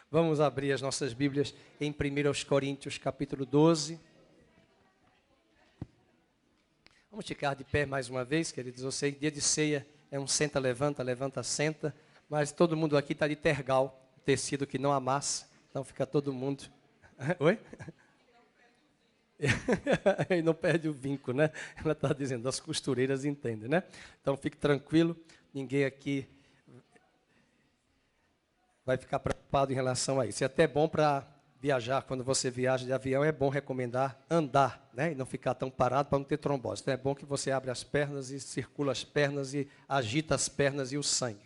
Vamos abrir as nossas Bíblias em 1 Coríntios, capítulo 12. Vamos ficar de pé mais uma vez, queridos. Eu sei que dia de ceia é um senta, levanta, levanta, senta. Mas todo mundo aqui está de tergal, tecido que não amassa. Então fica todo mundo... Oi? E não perde o vinco, né? Ela está dizendo, as costureiras entendem, né? Então fique tranquilo, ninguém aqui vai ficar preocupado em relação a isso. É até bom para viajar, quando você viaja de avião, é bom recomendar andar, né? E não ficar tão parado para não ter trombose. Então é bom que você abra as pernas e circula as pernas e agita as pernas e o sangue.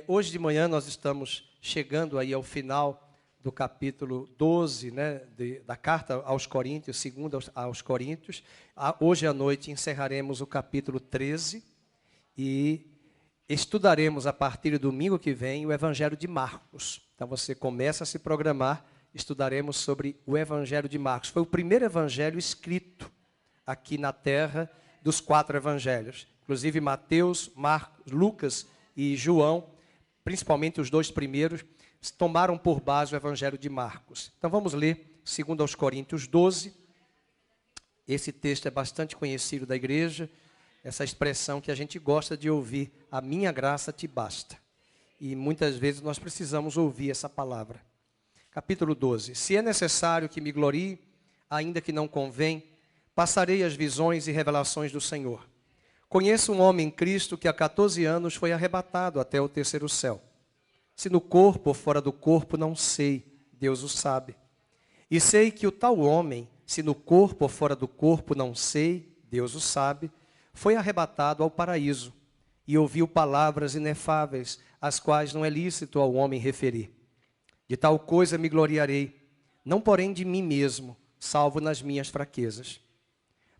Hoje de manhã nós estamos chegando aí ao final do capítulo 12, né, da carta aos Coríntios, segundo aos Coríntios. Hoje à noite encerraremos o capítulo 13 e estudaremos a partir do domingo que vem o Evangelho de Marcos. Então você começa a se programar, estudaremos sobre o Evangelho de Marcos. Foi o primeiro evangelho escrito aqui na terra dos 4 evangelhos. Inclusive Mateus, Marcos, Lucas e João, principalmente os 2 primeiros, tomaram por base o Evangelho de Marcos. Então vamos ler 2 aos Coríntios 12. Esse texto é bastante conhecido da igreja, essa expressão que a gente gosta de ouvir, a minha graça te basta. E muitas vezes nós precisamos ouvir essa palavra. Capítulo 12. Se é necessário que me glorie, ainda que não convém, passarei as visões e revelações do Senhor. Conheço um homem em Cristo que há 14 anos foi arrebatado até o 3º céu. Se no corpo ou fora do corpo, não sei, Deus o sabe. E sei que o tal homem, se no corpo ou fora do corpo, não sei, Deus o sabe, foi arrebatado ao paraíso e ouviu palavras inefáveis, as quais não é lícito ao homem referir. De tal coisa me gloriarei, não porém de mim mesmo, salvo nas minhas fraquezas.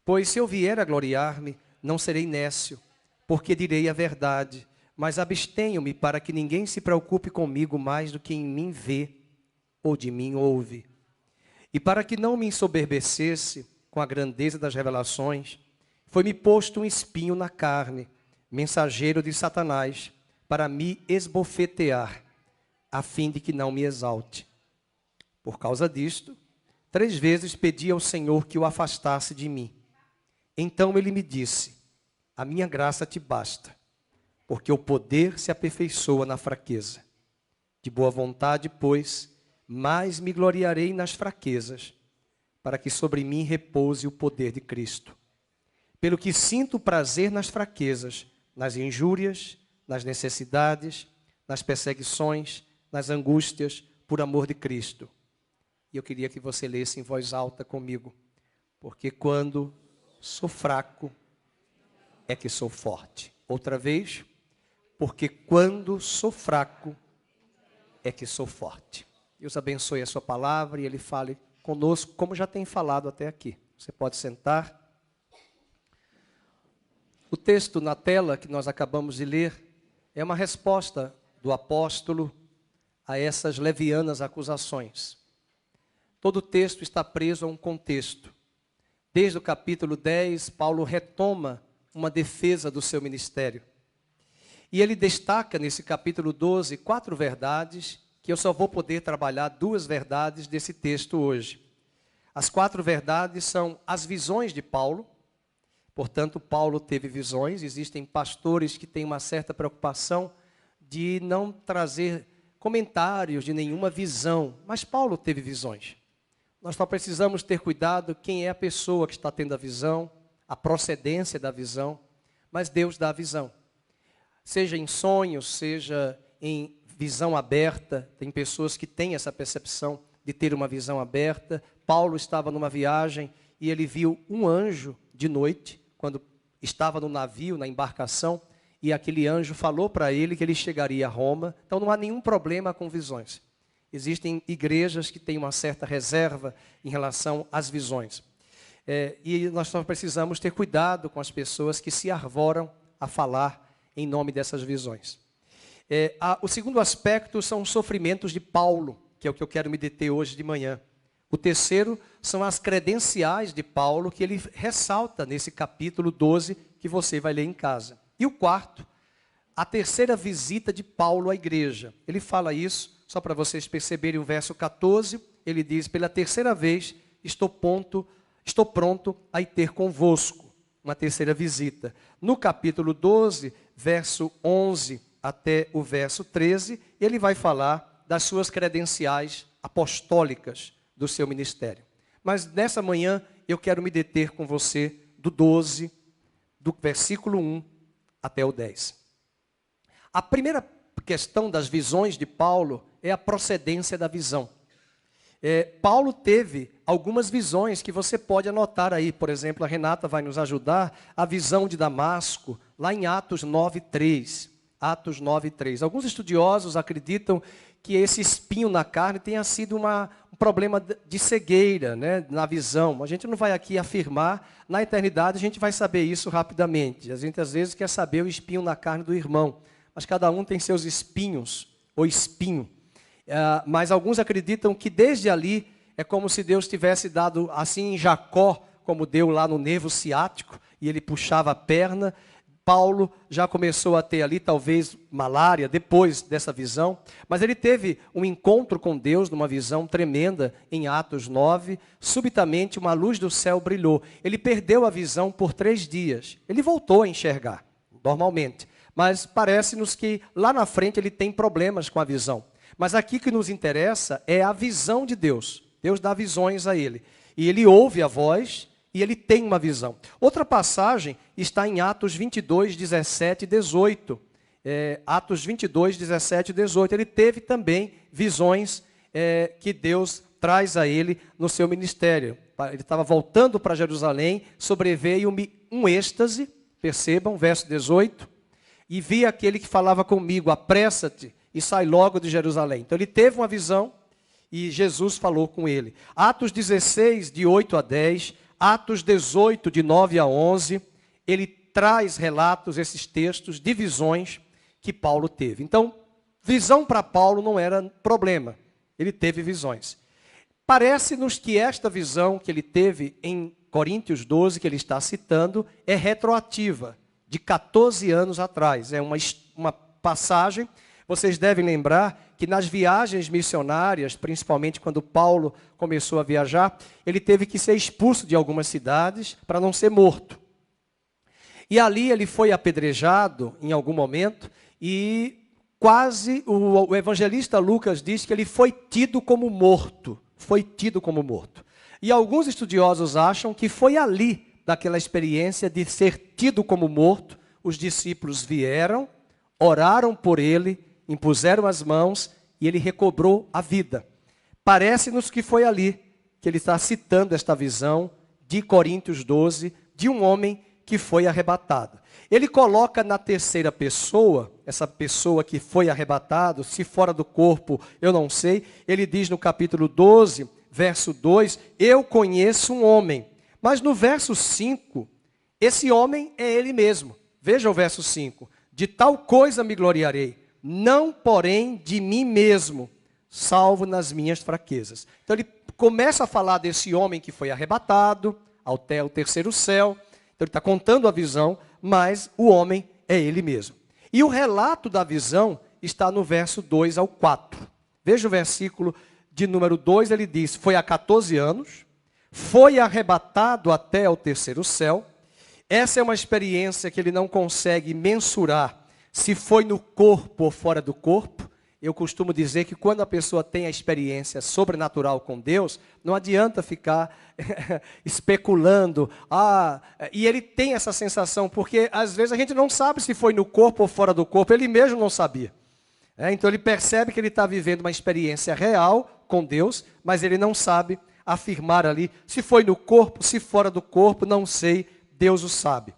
Pois se eu vier a gloriar-me, não serei nécio, porque direi a verdade, mas abstenho-me para que ninguém se preocupe comigo mais do que em mim vê ou de mim ouve. E para que não me ensoberbecesse com a grandeza das revelações, foi-me posto um espinho na carne, mensageiro de Satanás, para me esbofetear, a fim de que não me exalte. Por causa disto, 3 vezes pedi ao Senhor que o afastasse de mim. Então ele me disse, a minha graça te basta, porque o poder se aperfeiçoa na fraqueza. De boa vontade, pois, mais me gloriarei nas fraquezas, para que sobre mim repouse o poder de Cristo. Pelo que sinto prazer nas fraquezas, nas injúrias, nas necessidades, nas perseguições, nas angústias, por amor de Cristo. E eu queria que você lesse em voz alta comigo. Porque quando sou fraco, é que sou forte. Outra vez, porque quando sou fraco, é que sou forte. Deus abençoe a sua palavra e Ele fale conosco, como já tem falado até aqui. Você pode sentar. O texto na tela que nós acabamos de ler é uma resposta do apóstolo a essas levianas acusações. Todo o texto está preso a um contexto. Desde o capítulo 10, Paulo retoma uma defesa do seu ministério. E ele destaca nesse capítulo 12 4 verdades, que eu só vou poder trabalhar 2 verdades desse texto hoje. As 4 verdades são as visões de Paulo. Portanto, Paulo teve visões. Existem pastores que têm uma certa preocupação de não trazer comentários de nenhuma visão. Mas Paulo teve visões. Nós só precisamos ter cuidado quem é a pessoa que está tendo a visão, a procedência da visão. Mas Deus dá a visão. Seja em sonhos, seja em visão aberta. Tem pessoas que têm essa percepção de ter uma visão aberta. Paulo estava numa viagem e ele viu um anjo de noite, quando estava no navio, na embarcação, e aquele anjo falou para ele que ele chegaria a Roma. Então não há nenhum problema com visões. Existem igrejas que têm uma certa reserva em relação às visões. E nós só precisamos ter cuidado com as pessoas que se arvoram a falar em nome dessas visões. O segundo aspecto são os sofrimentos de Paulo, que é o que eu quero me deter hoje de manhã. O terceiro são as credenciais de Paulo, que ele ressalta nesse capítulo 12, que você vai ler em casa. E o quarto, a terceira visita de Paulo à igreja. Ele fala isso só para vocês perceberem o verso 14, ele diz, pela terceira vez, estou pronto a ir ter convosco, uma terceira visita. No capítulo 12, verso 11 até o verso 13, ele vai falar das suas credenciais apostólicas do seu ministério. Mas nessa manhã eu quero me deter com você do 12, do versículo 1 até o 10. A primeira questão das visões de Paulo é a procedência da visão. Paulo teve algumas visões que você pode anotar aí. Por exemplo, a Renata vai nos ajudar, a visão de Damasco, lá em Atos 9:3. Atos 9:3. Alguns estudiosos acreditam que esse espinho na carne tenha sido um problema de cegueira, né, na visão. A gente não vai aqui afirmar, na eternidade a gente vai saber isso rapidamente. A gente às vezes quer saber o espinho na carne do irmão, mas cada um tem seus espinhos, ou espinho. Mas alguns acreditam que desde ali é como se Deus tivesse dado assim em Jacó, como deu lá no nervo ciático, e ele puxava a perna. Paulo já começou a ter ali talvez malária depois dessa visão, mas ele teve um encontro com Deus numa visão tremenda em Atos 9, subitamente uma luz do céu brilhou. Ele perdeu a visão por 3 dias, ele voltou a enxergar normalmente, mas parece-nos que lá na frente ele tem problemas com a visão. Mas aqui que nos interessa é a visão de Deus. Deus dá visões a ele. E ele ouve a voz e ele tem uma visão. Outra passagem está em Atos 22, 17 e 18. Atos 22, 17 e 18. Ele teve também visões que Deus traz a ele no seu ministério. Ele estava voltando para Jerusalém, sobreveio-me um êxtase, percebam, verso 18. E vi aquele que falava comigo, apressa-te e sai logo de Jerusalém. Então ele teve uma visão e Jesus falou com ele. Atos 16, de 8 a 10, Atos 18, de 9 a 11, ele traz relatos, esses textos, de visões que Paulo teve. Então, visão para Paulo não era problema, ele teve visões. Parece-nos que esta visão que ele teve em Coríntios 12, que ele está citando, é retroativa, de 14 anos atrás. É uma passagem. Vocês devem lembrar que nas viagens missionárias, principalmente quando Paulo começou a viajar, ele teve que ser expulso de algumas cidades para não ser morto. E ali ele foi apedrejado em algum momento e quase o evangelista Lucas diz que ele foi tido como morto. Foi tido como morto. E alguns estudiosos acham que foi ali, daquela experiência de ser tido como morto, os discípulos vieram, oraram por ele, impuseram as mãos e ele recobrou a vida. Parece-nos que foi ali que ele está citando esta visão de Coríntios 12, de um homem que foi arrebatado. Ele coloca na terceira pessoa, essa pessoa que foi arrebatado, se fora do corpo, eu não sei. Ele diz no capítulo 12, verso 2, eu conheço um homem. Mas no verso 5, esse homem é ele mesmo. Veja o verso 5. De tal coisa me gloriarei, não porém de mim mesmo, salvo nas minhas fraquezas. Então ele começa a falar desse homem que foi arrebatado até o terceiro céu. Então ele está contando a visão, mas o homem é ele mesmo. E o relato da visão está no verso 2 ao 4. Veja o versículo de número 2, ele diz, foi há 14 anos, foi arrebatado até o terceiro céu. Essa é uma experiência que ele não consegue mensurar se foi no corpo ou fora do corpo. Eu costumo dizer que quando a pessoa tem a experiência sobrenatural com Deus, não adianta ficar especulando. E ele tem essa sensação, porque às vezes a gente não sabe se foi no corpo ou fora do corpo, ele mesmo não sabia. Então ele percebe que ele está vivendo uma experiência real com Deus, mas ele não sabe afirmar ali se foi no corpo, se fora do corpo, não sei, Deus o sabe.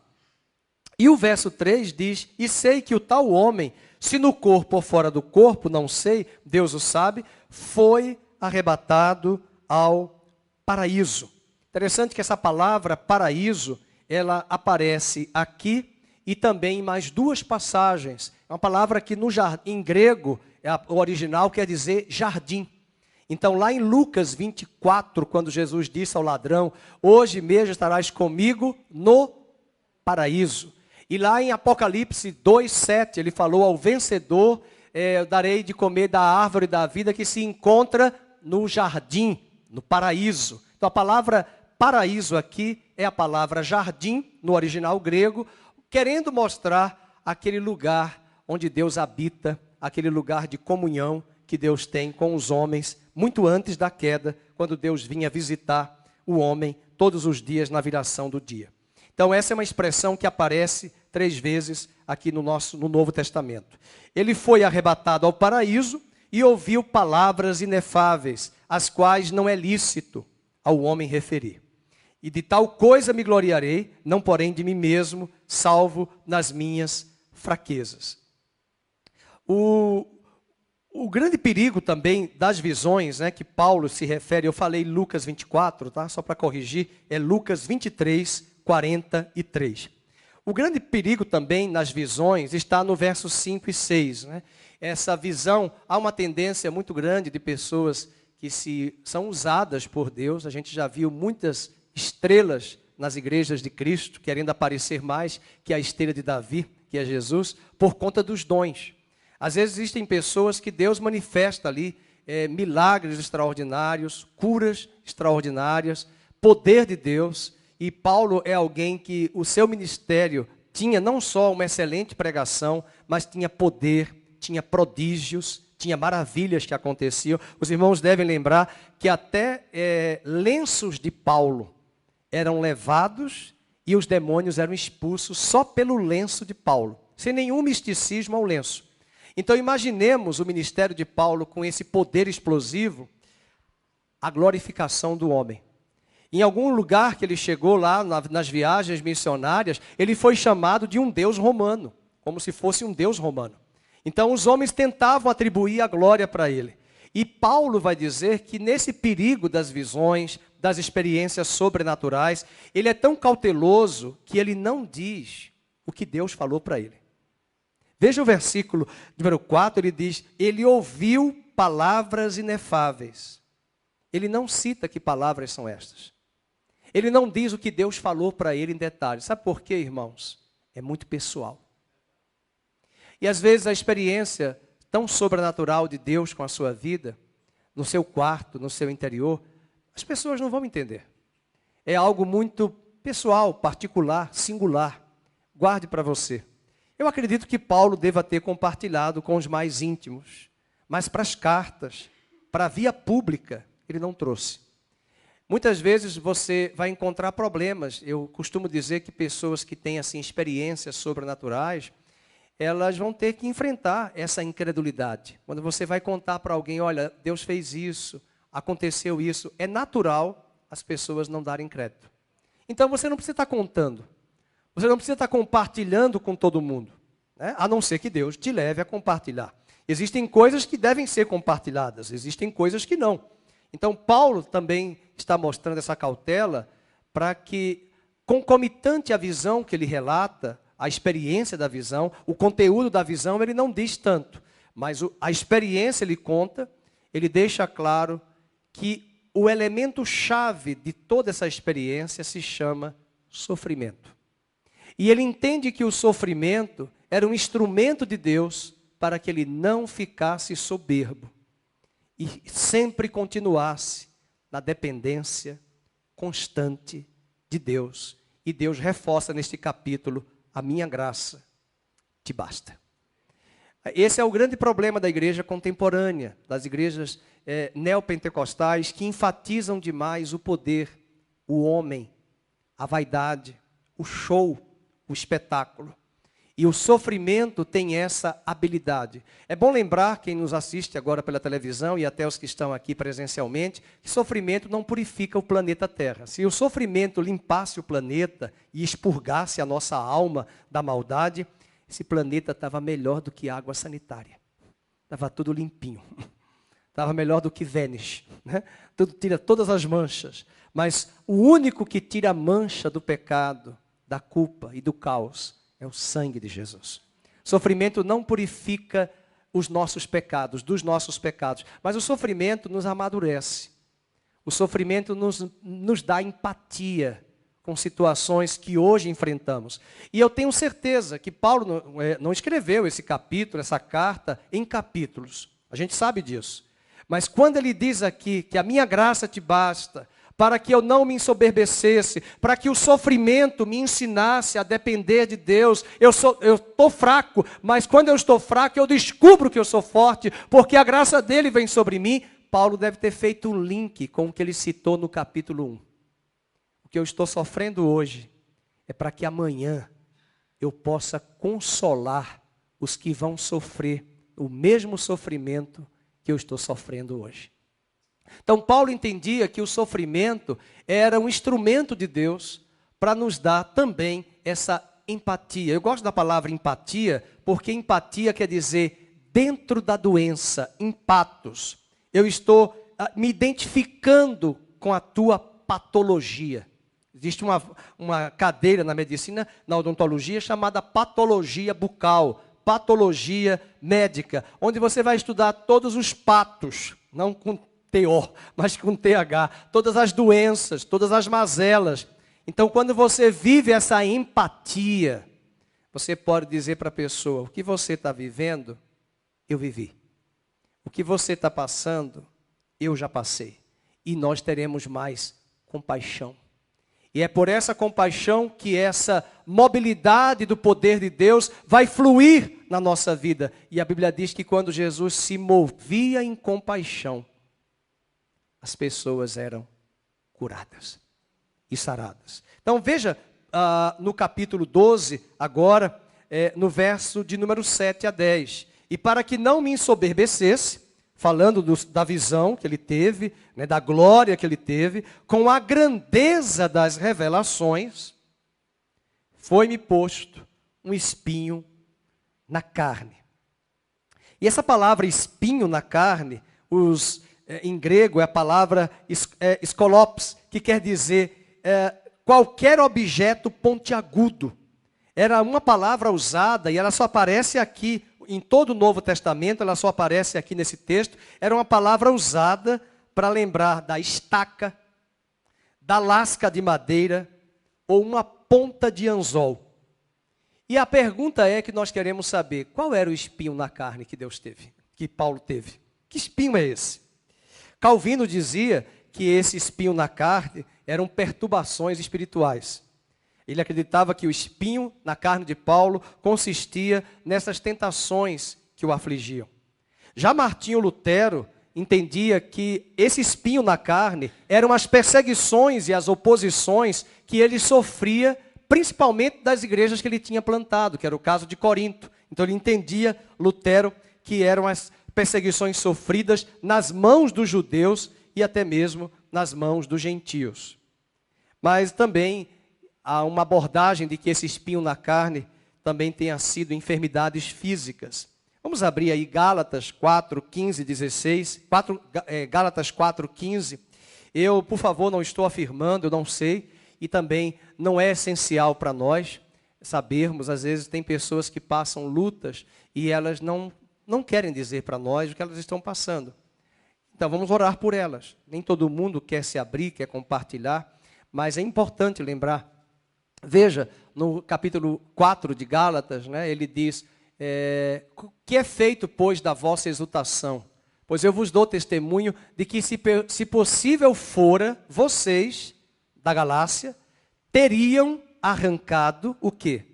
E o verso 3 diz, e sei que o tal homem, se no corpo ou fora do corpo, não sei, Deus o sabe, foi arrebatado ao paraíso. Interessante que essa palavra paraíso, ela aparece aqui e também em mais 2 passagens. É uma palavra que em grego, o original quer dizer jardim. Então lá em Lucas 24, quando Jesus disse ao ladrão, hoje mesmo estarás comigo no paraíso. E lá em Apocalipse 2:7, ele falou ao vencedor, eu darei de comer da árvore da vida que se encontra no jardim, no paraíso. Então a palavra paraíso aqui é a palavra jardim, no original grego, querendo mostrar aquele lugar onde Deus habita, aquele lugar de comunhão que Deus tem com os homens, muito antes da queda, quando Deus vinha visitar o homem todos os dias na viração do dia. Então essa é uma expressão que aparece 3 vezes aqui no Novo Testamento. Ele foi arrebatado ao paraíso e ouviu palavras inefáveis, as quais não é lícito ao homem referir. E de tal coisa me gloriarei, não porém de mim mesmo, salvo nas minhas fraquezas. O grande perigo também das visões, né, que Paulo se refere, eu falei Lucas 24, tá? Só para corrigir, é Lucas 23, 43. O grande perigo também nas visões está no versos 5 e 6. Né? Essa visão, há uma tendência muito grande de pessoas que são usadas por Deus. A gente já viu muitas estrelas nas igrejas de Cristo, querendo aparecer mais que a estrela de Davi, que é Jesus, por conta dos dons. Às vezes existem pessoas que Deus manifesta ali milagres extraordinários, curas extraordinárias, poder de Deus. E Paulo é alguém que o seu ministério tinha não só uma excelente pregação, mas tinha poder, tinha prodígios, tinha maravilhas que aconteciam. Os irmãos devem lembrar que até lenços de Paulo eram levados e os demônios eram expulsos só pelo lenço de Paulo, sem nenhum misticismo ao lenço. Então imaginemos o ministério de Paulo com esse poder explosivo, a glorificação do homem. Em algum lugar que ele chegou lá, nas viagens missionárias, ele foi chamado de um deus romano, como se fosse um deus romano. Então os homens tentavam atribuir a glória para ele. E Paulo vai dizer que nesse perigo das visões, das experiências sobrenaturais, ele é tão cauteloso que ele não diz o que Deus falou para ele. Veja o versículo número 4, ele diz, ele ouviu palavras inefáveis. Ele não cita que palavras são estas. Ele não diz o que Deus falou para ele em detalhes. Sabe por quê, irmãos? É muito pessoal. E às vezes a experiência tão sobrenatural de Deus com a sua vida, no seu quarto, no seu interior, as pessoas não vão entender. É algo muito pessoal, particular, singular. Guarde para você. Eu acredito que Paulo deva ter compartilhado com os mais íntimos, mas para as cartas, para a via pública, ele não trouxe. Muitas vezes você vai encontrar problemas. Eu costumo dizer que pessoas que têm assim, experiências sobrenaturais, elas vão ter que enfrentar essa incredulidade. Quando você vai contar para alguém, olha, Deus fez isso, aconteceu isso, é natural as pessoas não darem crédito. Então você não precisa estar contando. Você não precisa estar compartilhando com todo mundo, né? A não ser que Deus te leve a compartilhar. Existem coisas que devem ser compartilhadas, existem coisas que não. Então Paulo também está mostrando essa cautela para que, concomitante à visão que ele relata, a experiência da visão, o conteúdo da visão, ele não diz tanto. Mas a experiência ele conta, ele deixa claro que o elemento chave de toda essa experiência se chama sofrimento. E ele entende que o sofrimento era um instrumento de Deus para que ele não ficasse soberbo e sempre continuasse na dependência constante de Deus. E Deus reforça neste capítulo, a minha graça te basta. Esse é o grande problema da igreja contemporânea, das igrejas neopentecostais, que enfatizam demais o poder, o homem, a vaidade, o show, o espetáculo. E o sofrimento tem essa habilidade. É bom lembrar, quem nos assiste agora pela televisão e até os que estão aqui presencialmente, que sofrimento não purifica o planeta Terra. Se o sofrimento limpasse o planeta e expurgasse a nossa alma da maldade, esse planeta estava melhor do que água sanitária. Estava tudo limpinho. Estava melhor do que Vênus, né? Tudo tira todas as manchas. Mas o único que tira a mancha do pecado, da culpa e do caos é o sangue de Jesus. Sofrimento não purifica os nossos pecados, dos nossos pecados, mas o sofrimento nos amadurece. O sofrimento nos dá empatia com situações que hoje enfrentamos. E eu tenho certeza que Paulo não escreveu esse capítulo, essa carta, em capítulos. A gente sabe disso. Mas quando ele diz aqui que a minha graça te basta, para que eu não me ensoberbecesse, para que o sofrimento me ensinasse a depender de Deus. Eu estou fraco, mas quando eu estou fraco, eu descubro que eu sou forte, porque a graça dele vem sobre mim. Paulo deve ter feito um link com o que ele citou no capítulo 1. O que eu estou sofrendo hoje é para que amanhã eu possa consolar os que vão sofrer o mesmo sofrimento que eu estou sofrendo hoje. Então Paulo entendia que o sofrimento era um instrumento de Deus para nos dar também essa empatia. Eu gosto da palavra empatia, porque empatia quer dizer dentro da doença, empatos. Eu estou me identificando com a tua patologia. Existe uma cadeira na medicina, na odontologia, chamada patologia bucal, patologia médica, onde você vai estudar todos os patos, não com TO, mas com TH, todas as doenças, todas as mazelas. Então, quando você vive essa empatia, você pode dizer para a pessoa, o que você está vivendo, eu vivi. O que você está passando, eu já passei. E nós teremos mais compaixão. E é por essa compaixão que essa mobilidade do poder de Deus vai fluir na nossa vida. E a Bíblia diz que quando Jesus se movia em compaixão, as pessoas eram curadas e saradas. Então veja no capítulo 12, agora, no verso de número 7 a 10. E para que não me ensoberbecesse, falando da visão que ele teve, né, da glória que ele teve, com a grandeza das revelações, foi-me posto um espinho na carne. E essa palavra espinho na carne, em grego é a palavra skolops, que quer dizer qualquer objeto pontiagudo. Era uma palavra usada e ela só aparece aqui, em todo o Novo Testamento, ela só aparece aqui nesse texto. Era uma palavra usada para lembrar da estaca, da lasca de madeira ou uma ponta de anzol. E a pergunta é que nós queremos saber, qual era o espinho na carne que Deus teve, que Paulo teve? Que espinho é esse? Calvino dizia que esse espinho na carne eram perturbações espirituais. Ele acreditava que o espinho na carne de Paulo consistia nessas tentações que o afligiam. Já Martinho Lutero entendia que esse espinho na carne eram as perseguições e as oposições que ele sofria, principalmente das igrejas que ele tinha plantado, que era o caso de Corinto. Então ele entendia, Lutero, que eram as perseguições sofridas nas mãos dos judeus e até mesmo nas mãos dos gentios. Mas também há uma abordagem de que esse espinho na carne também tenha sido enfermidades físicas. Vamos abrir aí Gálatas 4, 15, 16. Gálatas 4, 15. Eu, por favor, não estou afirmando, eu não sei. E também não é essencial para nós sabermos. Às vezes tem pessoas que passam lutas e elas não querem dizer para nós o que elas estão passando. Então vamos orar por elas. Nem todo mundo quer se abrir, quer compartilhar. Mas é importante lembrar. Veja, no capítulo 4 de Gálatas, né, ele diz, que é feito, pois, da vossa exultação? Pois eu vos dou testemunho de que, se possível fora, vocês, da Galácia, teriam arrancado o quê?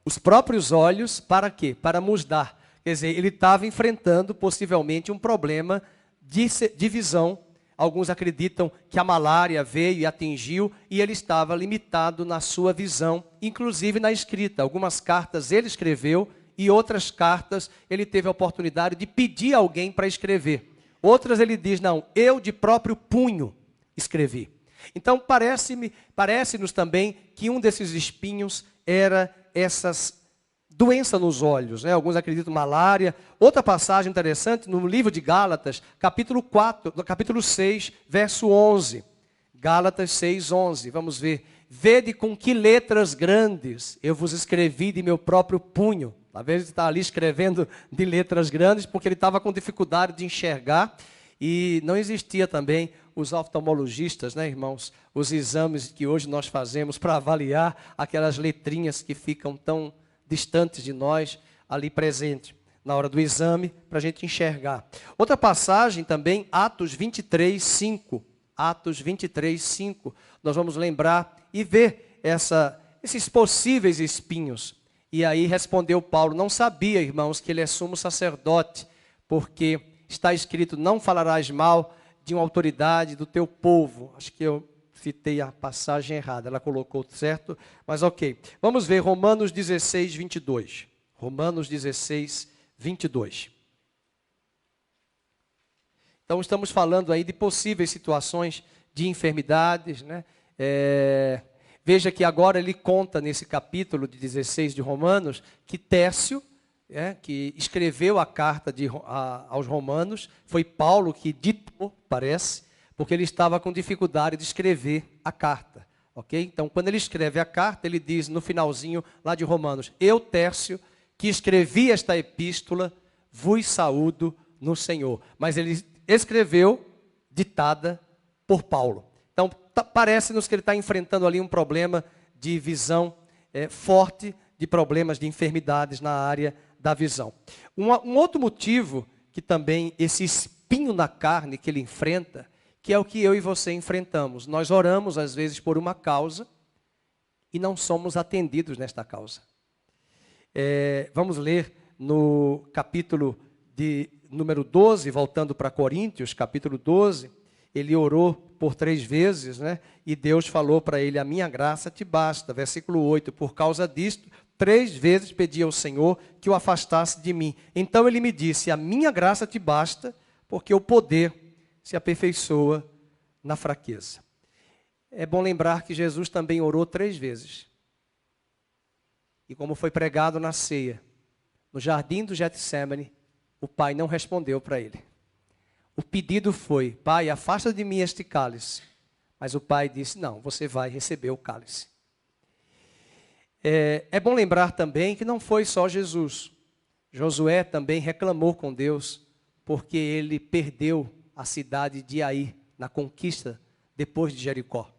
Os próprios olhos, para quê? Para mudar. Quer dizer, ele estava enfrentando, possivelmente, um problema de visão. Alguns acreditam que a malária veio e atingiu e ele estava limitado na sua visão, inclusive na escrita. Algumas cartas ele escreveu e outras cartas ele teve a oportunidade de pedir a alguém para escrever. Outras ele diz, não, eu de próprio punho escrevi. Então parece-nos também que um desses espinhos era essas doença nos olhos, né? Alguns acreditam malária. Outra passagem interessante, no livro de Gálatas, capítulo 6, verso 11. Gálatas 6, 11. Vamos ver. Vede com que letras grandes eu vos escrevi de meu próprio punho. Talvez ele está ali escrevendo de letras grandes, porque ele estava com dificuldade de enxergar. E não existia também os oftalmologistas, né, irmãos, os exames que hoje nós fazemos para avaliar aquelas letrinhas que ficam tão distantes de nós, ali presente, na hora do exame, para a gente enxergar. Outra passagem também, Atos 23, 5. Atos 23, 5. Nós vamos lembrar e ver esses possíveis espinhos. E aí respondeu Paulo, não sabia, irmãos, que ele é sumo sacerdote, porque está escrito, não falarás mal de uma autoridade do teu povo. Acho que eu citei a passagem errada, ela colocou certo, mas ok. Vamos ver Romanos 16, 22. Romanos 16, 22. Então estamos falando aí de possíveis situações de enfermidades, né? Veja que agora ele conta nesse capítulo de 16 de Romanos, que Tércio, que escreveu a carta aos Romanos, foi Paulo que ditou, parece, porque ele estava com dificuldade de escrever a carta. Okay? Então, quando ele escreve a carta, ele diz no finalzinho lá de Romanos, eu, Tércio, que escrevi esta epístola, vos saúdo no Senhor. Mas ele escreveu, ditada por Paulo. Então, parece-nos que ele está enfrentando ali um problema de visão forte, de problemas de enfermidades na área da visão. Um outro motivo que também esse espinho na carne que ele enfrenta, que é o que eu e você enfrentamos. Nós oramos às vezes por uma causa e não somos atendidos nesta causa. Vamos ler no capítulo de número 12, voltando para Coríntios, capítulo 12, ele orou por 3 vezes, né? E Deus falou para ele, a minha graça te basta. Versículo 8, por causa disto, 3 vezes pedi ao Senhor que o afastasse de mim. Então ele me disse, a minha graça te basta, porque o poder se aperfeiçoa na fraqueza. É bom lembrar que Jesus também orou 3 vezes. E como foi pregado na ceia, no jardim do Getsêmani, o Pai não respondeu para ele. O pedido foi, Pai, afasta de mim este cálice. Mas o Pai disse, não, você vai receber o cálice. É bom lembrar também que não foi só Jesus. Josué também reclamou com Deus, porque ele perdeu a cidade de Ai, na conquista, depois de Jericó.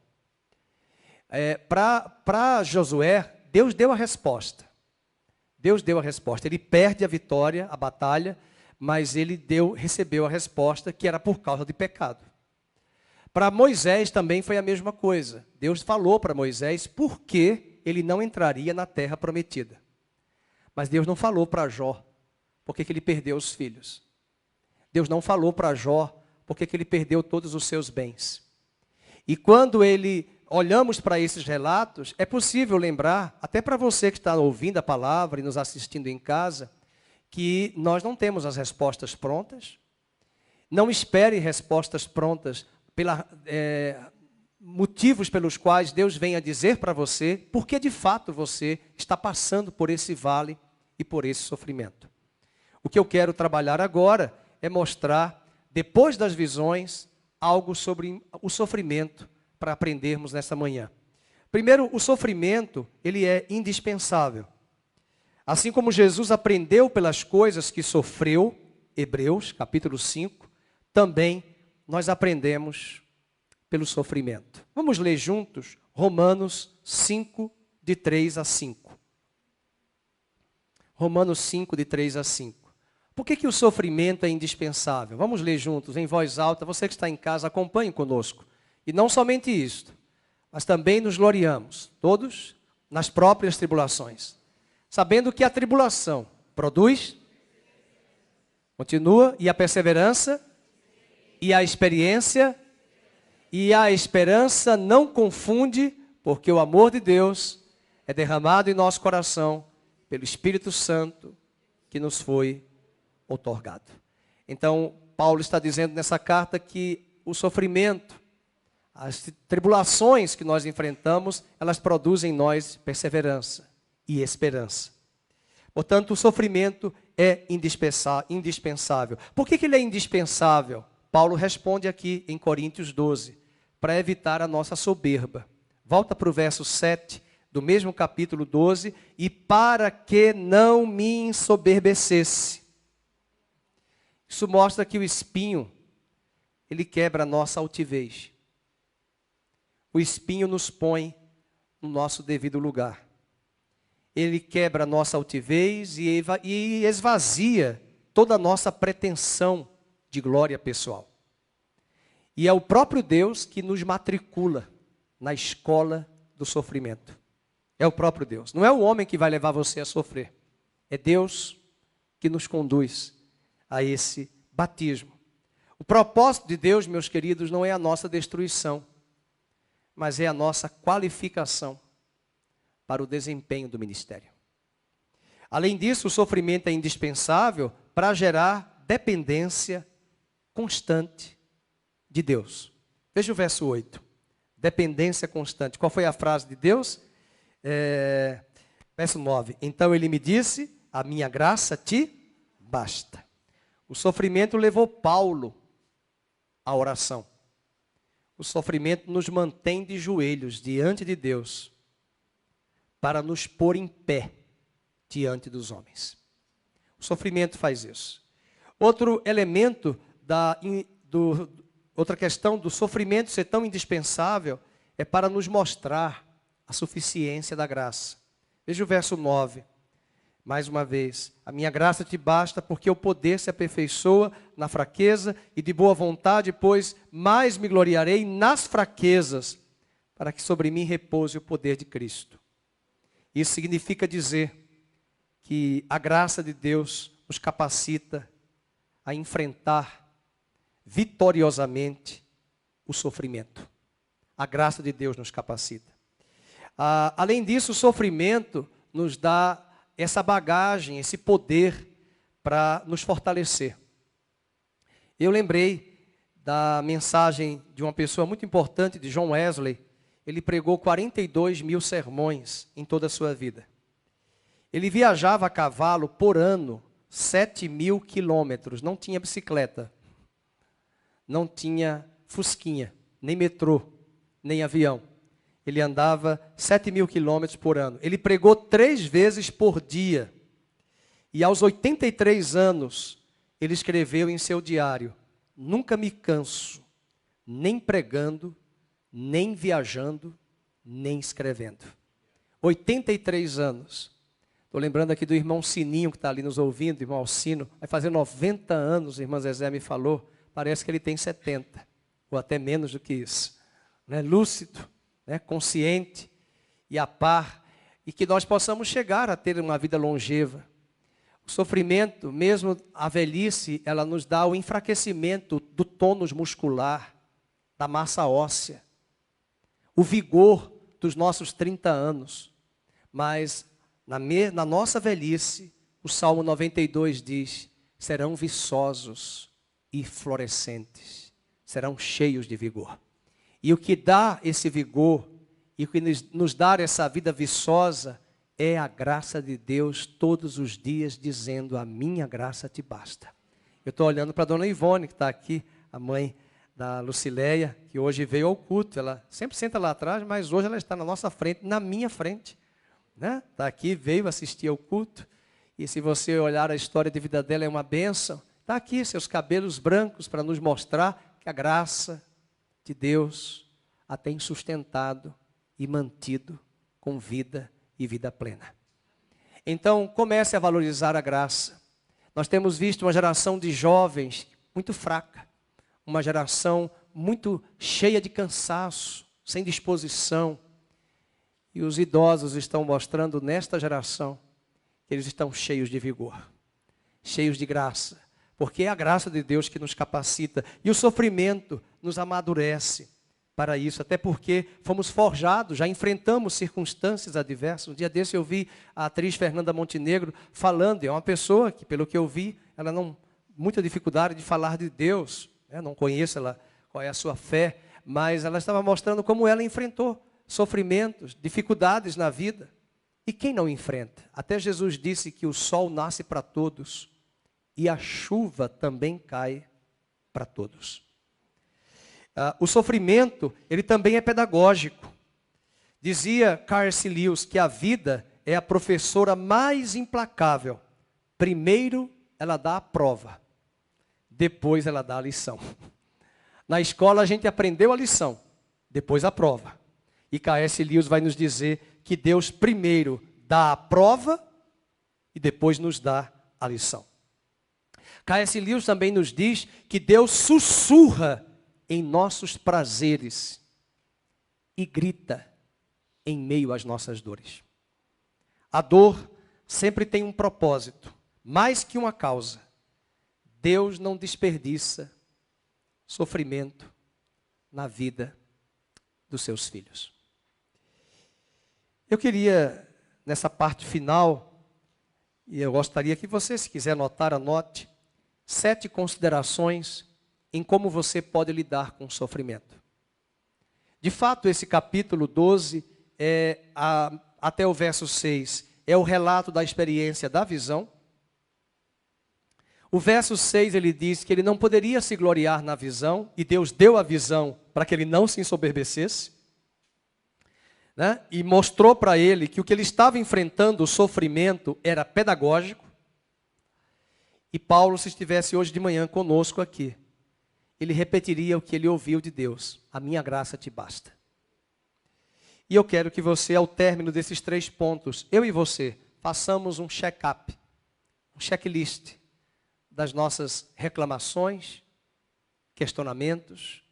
Para Josué, Deus deu a resposta. Deus deu a resposta. Ele perde a vitória, a batalha, mas ele recebeu a resposta que era por causa de pecado. Para Moisés também foi a mesma coisa. Deus falou para Moisés por que ele não entraria na terra prometida. Mas Deus não falou para Jó por que ele perdeu os filhos. Deus não falou para Jó por que ele perdeu todos os seus bens. E quando olhamos para esses relatos, é possível lembrar, até para você que está ouvindo a palavra e nos assistindo em casa, que nós não temos as respostas prontas. Não espere respostas prontas, motivos pelos quais Deus venha dizer para você, porque de fato você está passando por esse vale e por esse sofrimento. O que eu quero trabalhar agora é mostrar, depois das visões, algo sobre o sofrimento, para aprendermos nessa manhã. Primeiro, o sofrimento, ele é indispensável. Assim como Jesus aprendeu pelas coisas que sofreu, Hebreus, capítulo 5, também nós aprendemos pelo sofrimento. Vamos ler juntos Romanos 5, de 3 a 5. Romanos 5, de 3 a 5. Por que o sofrimento é indispensável? Vamos ler juntos, em voz alta. Você que está em casa, acompanhe conosco. E não somente isto, mas também nos gloriamos, todos, nas próprias tribulações. Sabendo que a tribulação produz, continua, e a perseverança, e a experiência, e a esperança não confunde, porque o amor de Deus é derramado em nosso coração pelo Espírito Santo que nos foi outorgado. Então, Paulo está dizendo nessa carta que o sofrimento, as tribulações que nós enfrentamos, elas produzem em nós perseverança e esperança. Portanto, o sofrimento é indispensável. Por que ele é indispensável? Paulo responde aqui em Coríntios 12, para evitar a nossa soberba. Volta para o verso 7 do mesmo capítulo 12, e para que não me ensoberbecesse. Isso mostra que o espinho, ele quebra a nossa altivez. O espinho nos põe no nosso devido lugar. Ele quebra a nossa altivez e esvazia toda a nossa pretensão de glória pessoal. E é o próprio Deus que nos matricula na escola do sofrimento. É o próprio Deus. Não é o homem que vai levar você a sofrer. É Deus que nos conduz a esse batismo. O propósito de Deus, meus queridos, não é a nossa destruição, mas é a nossa qualificação para o desempenho do ministério. Além disso, o sofrimento é indispensável para gerar dependência constante de Deus. Veja o verso 8. Dependência constante. Qual foi a frase de Deus? Verso 9. Então ele me disse, a minha graça te basta. O sofrimento levou Paulo à oração. O sofrimento nos mantém de joelhos diante de Deus para nos pôr em pé diante dos homens. O sofrimento faz isso. Outro elemento outra questão do sofrimento ser tão indispensável é para nos mostrar a suficiência da graça. Veja o verso 9. Mais uma vez, a minha graça te basta porque o poder se aperfeiçoa na fraqueza e de boa vontade, pois mais me gloriarei nas fraquezas, para que sobre mim repouse o poder de Cristo. Isso significa dizer que a graça de Deus nos capacita a enfrentar vitoriosamente o sofrimento. A graça de Deus nos capacita. Além disso, o sofrimento nos dá essa bagagem, esse poder para nos fortalecer. Eu lembrei da mensagem de uma pessoa muito importante, de John Wesley. Ele pregou 42 mil sermões em toda a sua vida. Ele viajava a cavalo por ano 7.000 quilômetros. Não tinha bicicleta, não tinha fusquinha, nem metrô, nem avião. Ele andava 7.000 quilômetros por ano. Ele pregou 3 vezes por dia. E aos 83 anos, ele escreveu em seu diário: nunca me canso, nem pregando, nem viajando, nem escrevendo. 83 anos. Estou lembrando aqui do irmão Sininho, que está ali nos ouvindo, irmão Alcino. Vai fazer 90 anos, a irmã Zezé me falou. Parece que ele tem 70, ou até menos do que isso. Né? Lúcido, né? Consciente e a par. E que nós possamos chegar a ter uma vida longeva. O sofrimento, mesmo a velhice, ela nos dá o enfraquecimento do tônus muscular, da massa óssea. O vigor dos nossos 30 anos. Mas na nossa velhice, o Salmo 92 diz: serão viçosos e florescentes, serão cheios de vigor. E o que dá esse vigor, e o que nos dá essa vida viçosa, é a graça de Deus todos os dias, dizendo: a minha graça te basta. Eu estou olhando para a dona Ivone, que está aqui, a mãe da Lucileia, que hoje veio ao culto. Ela sempre senta lá atrás, mas hoje ela está na nossa frente, na minha frente. Né? Está aqui, veio assistir ao culto. E se você olhar a história de vida dela, é uma bênção. Está aqui, seus cabelos brancos, para nos mostrar que a graça de Deus a tem sustentado e mantido com vida e vida plena. Então, comece a valorizar a graça. Nós temos visto uma geração de jovens muito fraca, uma geração muito cheia de cansaço, sem disposição. E os idosos estão mostrando nesta geração que eles estão cheios de vigor, cheios de graça, porque é a graça de Deus que nos capacita. E o sofrimento nos amadurece para isso, até porque fomos forjados, já enfrentamos circunstâncias adversas. Um dia desse eu vi a atriz Fernanda Montenegro falando, é uma pessoa que, pelo que eu vi, ela não muita dificuldade de falar de Deus, né? Não conheço ela, qual é a sua fé, mas ela estava mostrando como ela enfrentou sofrimentos, dificuldades na vida. E quem não enfrenta? Até Jesus disse que o sol nasce para todos e a chuva também cai para todos. O sofrimento, ele também é pedagógico. Dizia C.S. Lewis que a vida é a professora mais implacável. Primeiro ela dá a prova, depois ela dá a lição. Na escola a gente aprendeu a lição, depois a prova. E C.S. Lewis vai nos dizer que Deus primeiro dá a prova e depois nos dá a lição. C.S. Lewis também nos diz que Deus sussurra em nossos prazeres e grita em meio às nossas dores. A dor sempre tem um propósito, mais que uma causa. Deus não desperdiça sofrimento na vida dos seus filhos. Eu queria, nessa parte final, e eu gostaria que você, se quiser anotar, anote, 7 considerações em como você pode lidar com o sofrimento. De fato, esse capítulo 12, até o verso 6, é o relato da experiência da visão. O verso 6, ele diz que ele não poderia se gloriar na visão, e Deus deu a visão para que ele não se ensoberbecesse, né? E mostrou para ele que o que ele estava enfrentando, o sofrimento, era pedagógico. E Paulo, se estivesse hoje de manhã conosco aqui, ele repetiria o que ele ouviu de Deus: a minha graça te basta. E eu quero que você, ao término desses 3 pontos, eu e você, façamos um check-up, um checklist das nossas reclamações, questionamentos,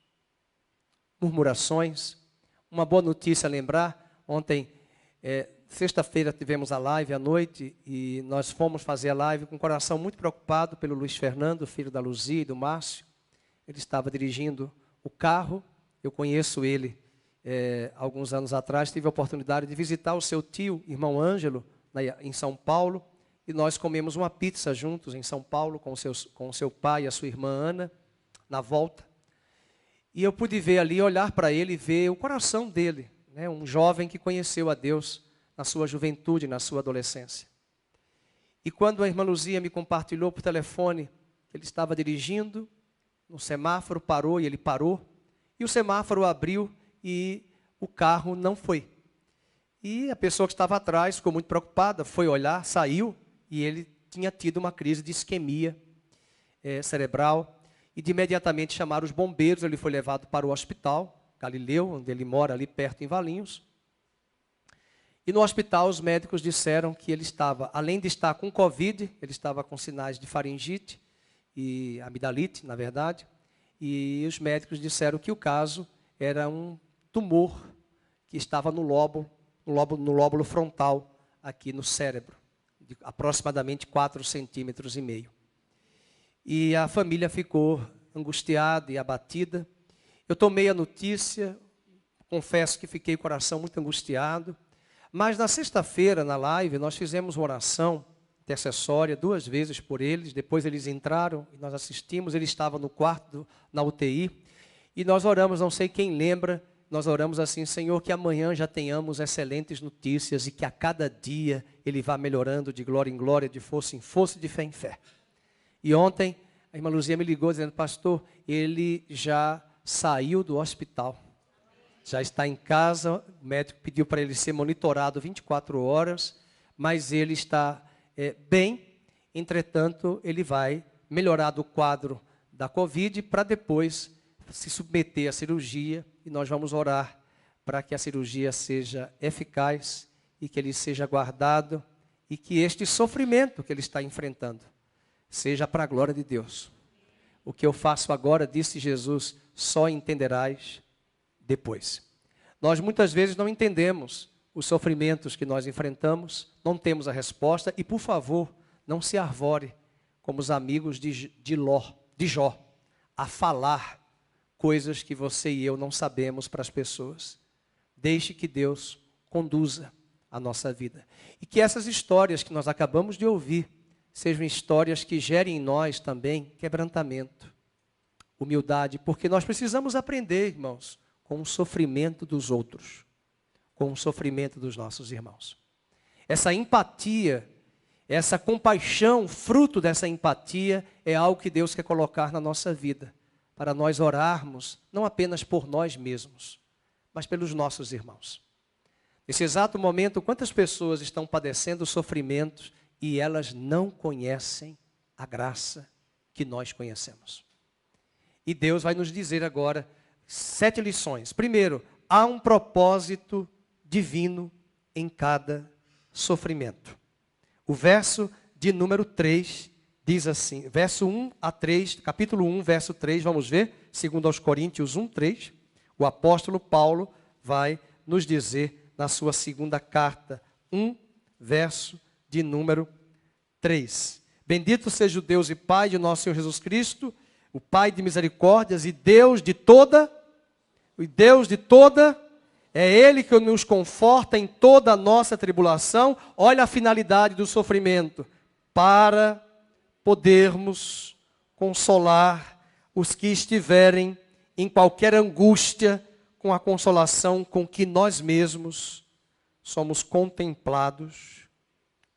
murmurações. Uma boa notícia a lembrar: ontem, sexta-feira, tivemos a live à noite e nós fomos fazer a live com o coração muito preocupado pelo Luiz Fernando, filho da Luzia e do Márcio. Ele estava dirigindo o carro, eu conheço ele alguns anos atrás, tive a oportunidade de visitar o seu tio, irmão Ângelo, em São Paulo, e nós comemos uma pizza juntos em São Paulo com o seu pai e a sua irmã Ana, na volta. E eu pude ver ali, olhar para ele e ver o coração dele, né? Um jovem que conheceu a Deus na sua juventude, na sua adolescência. E quando a irmã Luzia me compartilhou por telefone, ele estava dirigindo, no semáforo parou e ele parou, e o semáforo abriu e o carro não foi. E a pessoa que estava atrás ficou muito preocupada, foi olhar, saiu, e ele tinha tido uma crise de isquemia cerebral, e de imediatamente chamaram os bombeiros. Ele foi levado para o hospital Galileu, onde ele mora, ali perto em Valinhos. E no hospital os médicos disseram que ele estava, além de estar com Covid, ele estava com sinais de faringite e amidalite, na verdade, e os médicos disseram que o caso era um tumor que estava no lóbulo frontal, aqui no cérebro, de aproximadamente 4,5 centímetros. E a família ficou angustiada e abatida. Eu tomei a notícia, confesso que fiquei com o coração muito angustiado, mas na sexta-feira, na live, nós fizemos uma oração intercessória 2 vezes por eles. Depois eles entraram e nós assistimos. Ele estava no quarto, na UTI, e nós oramos, não sei quem lembra, nós oramos assim: Senhor, que amanhã já tenhamos excelentes notícias e que a cada dia ele vá melhorando de glória em glória, de força em força, de fé em fé. E ontem a irmã Luzia me ligou dizendo: pastor, ele já saiu do hospital, já está em casa, o médico pediu para ele ser monitorado 24 horas, mas ele está bem. Entretanto, ele vai melhorar do quadro da Covid para depois se submeter à cirurgia, e nós vamos orar para que a cirurgia seja eficaz e que ele seja guardado e que este sofrimento que ele está enfrentando seja para a glória de Deus. O que eu faço agora, disse Jesus, só entenderás depois. Nós muitas vezes não entendemos os sofrimentos que nós enfrentamos, não temos a resposta, e por favor, não se arvore como os amigos de Jó, a falar coisas que você e eu não sabemos para as pessoas. Deixe que Deus conduza a nossa vida. E que essas histórias que nós acabamos de ouvir sejam histórias que gerem em nós também quebrantamento, humildade, porque nós precisamos aprender, irmãos, com o sofrimento dos outros, com o sofrimento dos nossos irmãos. Essa empatia, essa compaixão, fruto dessa empatia, é algo que Deus quer colocar na nossa vida, para nós orarmos, não apenas por nós mesmos, mas pelos nossos irmãos. Nesse exato momento, quantas pessoas estão padecendo sofrimentos e elas não conhecem a graça que nós conhecemos? E Deus vai nos dizer agora 7 lições. Primeiro, há um propósito divino em cada sofrimento. O verso de número 3 diz assim, verso 1 a 3, capítulo 1, verso 3, vamos ver, segundo aos Coríntios 1, 3, o apóstolo Paulo vai nos dizer na sua segunda carta, 1, verso de número 3. Bendito seja o Deus e Pai de nosso Senhor Jesus Cristo, o Pai de misericórdias e Deus de toda, é Ele que nos conforta em toda a nossa tribulação. Olha a finalidade do sofrimento, para podermos consolar os que estiverem em qualquer angústia, com a consolação com que nós mesmos somos contemplados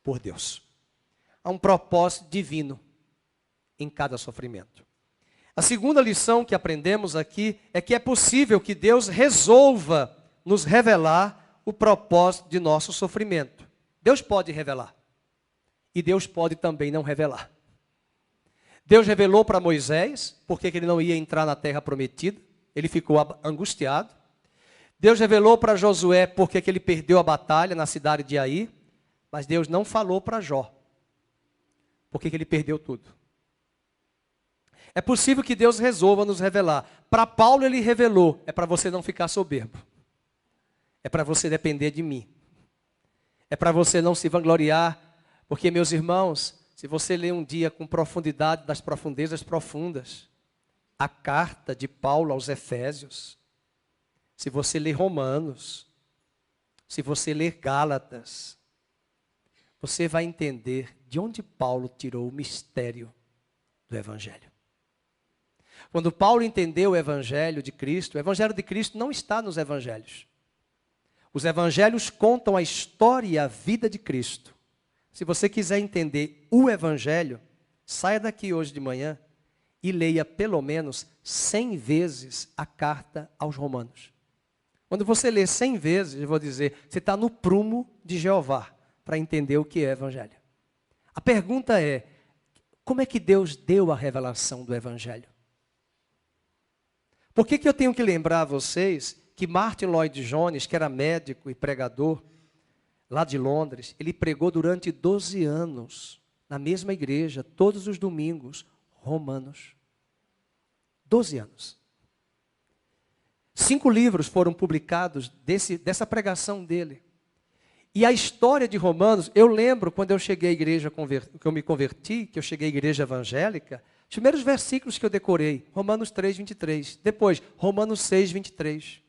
por Deus. Há um propósito divino em cada sofrimento. A segunda lição que aprendemos aqui é que é possível que Deus resolva nos revelar o propósito de nosso sofrimento. Deus pode revelar. E Deus pode também não revelar. Deus revelou para Moisés porque ele não ia entrar na terra prometida. Ele ficou angustiado. Deus revelou para Josué porque ele perdeu a batalha na cidade de Ai. Mas Deus não falou para Jó porque ele perdeu tudo. É possível que Deus resolva nos revelar. Para Paulo ele revelou, é para você não ficar soberbo. É para você depender de mim. É para você não se vangloriar, porque, meus irmãos, se você ler um dia com profundidade das profundezas profundas, a carta de Paulo aos Efésios, se você ler Romanos, se você ler Gálatas, você vai entender de onde Paulo tirou o mistério do Evangelho. Quando Paulo entendeu o Evangelho de Cristo não está nos Evangelhos. Os Evangelhos contam a história e a vida de Cristo. Se você quiser entender o Evangelho, saia daqui hoje de manhã e leia pelo menos 100 vezes a carta aos Romanos. Quando você lê 100 vezes, eu vou dizer, você está no prumo de Jeová para entender o que é Evangelho. A pergunta é, como é que Deus deu a revelação do Evangelho? Por que eu tenho que lembrar a vocês que Martin Lloyd Jones, que era médico e pregador, lá de Londres, ele pregou durante 12 anos, na mesma igreja, todos os domingos, Romanos. 12 anos. 5 livros foram publicados dessa pregação dele. E a história de Romanos, eu lembro quando eu cheguei à igreja, que eu me converti, que eu cheguei à igreja evangélica, os primeiros versículos que eu decorei, Romanos 3, 23. Depois, Romanos 6, 23.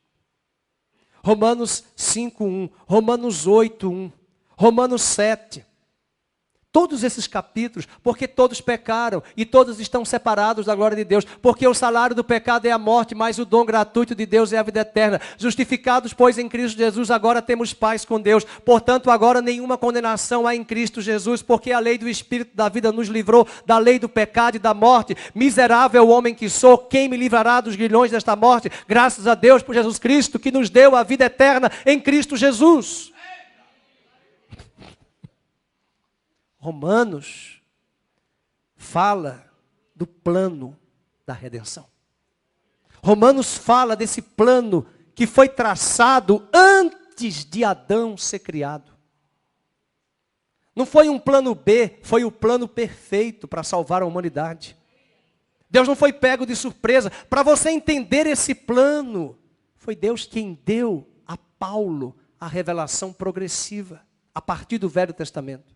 Romanos 5, 1. Romanos 8, 1. Romanos 7. Todos esses capítulos, porque todos pecaram e todos estão separados da glória de Deus, porque o salário do pecado é a morte, mas o dom gratuito de Deus é a vida eterna. Justificados, pois, em Cristo Jesus, agora temos paz com Deus. Portanto, agora nenhuma condenação há em Cristo Jesus, porque a lei do Espírito da vida nos livrou da lei do pecado e da morte. Miserável homem que sou, quem me livrará dos grilhões desta morte? Graças a Deus por Jesus Cristo, que nos deu a vida eterna em Cristo Jesus. Romanos fala do plano da redenção. Romanos fala desse plano que foi traçado antes de Adão ser criado. Não foi um plano B, foi o plano perfeito para salvar a humanidade. Deus não foi pego de surpresa. Para você entender esse plano, foi Deus quem deu a Paulo a revelação progressiva, a partir do Velho Testamento.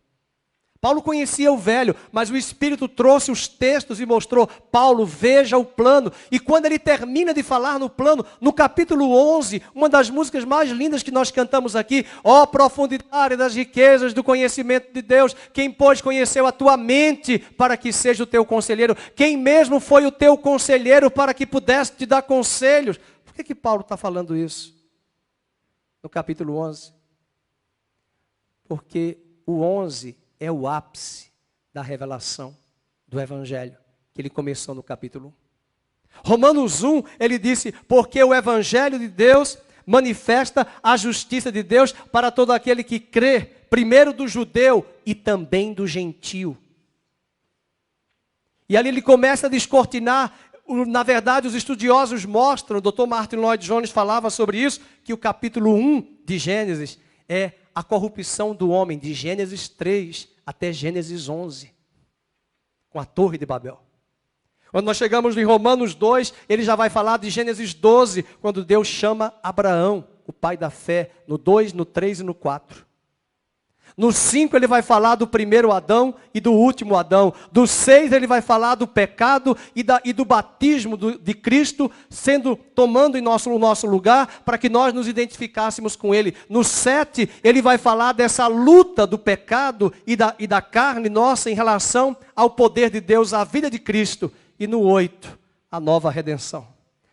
Paulo conhecia o velho, mas o Espírito trouxe os textos e mostrou, Paulo, veja o plano. E quando ele termina de falar no plano, no capítulo 11, uma das músicas mais lindas que nós cantamos aqui, ó profundidade das riquezas do conhecimento de Deus, quem pois conheceu a tua mente para que seja o teu conselheiro, quem mesmo foi o teu conselheiro para que pudesse te dar conselhos. Por que Paulo está falando isso? No capítulo 11. Porque o 11 é o ápice da revelação do Evangelho, que ele começou no capítulo 1. Romanos 1, ele disse, porque o Evangelho de Deus manifesta a justiça de Deus para todo aquele que crê, primeiro do judeu e também do gentio. E ali ele começa a descortinar Na verdade, os estudiosos mostram, o Dr. Martin Lloyd Jones falava sobre isso, que o capítulo 1 de Gênesis é a corrupção do homem, de Gênesis 3 até Gênesis 11, com a Torre de Babel. Quando nós chegamos em Romanos 2, ele já vai falar de Gênesis 12, quando Deus chama Abraão, o pai da fé, no 2, no 3 e no 4. No 5 ele vai falar do primeiro Adão e do último Adão. Do 6 ele vai falar do pecado e do batismo de Cristo, tomando o nosso lugar, para que nós nos identificássemos com ele. No 7 ele vai falar dessa luta do pecado e da carne nossa em relação ao poder de Deus, à vida de Cristo. E no 8, a nova redenção.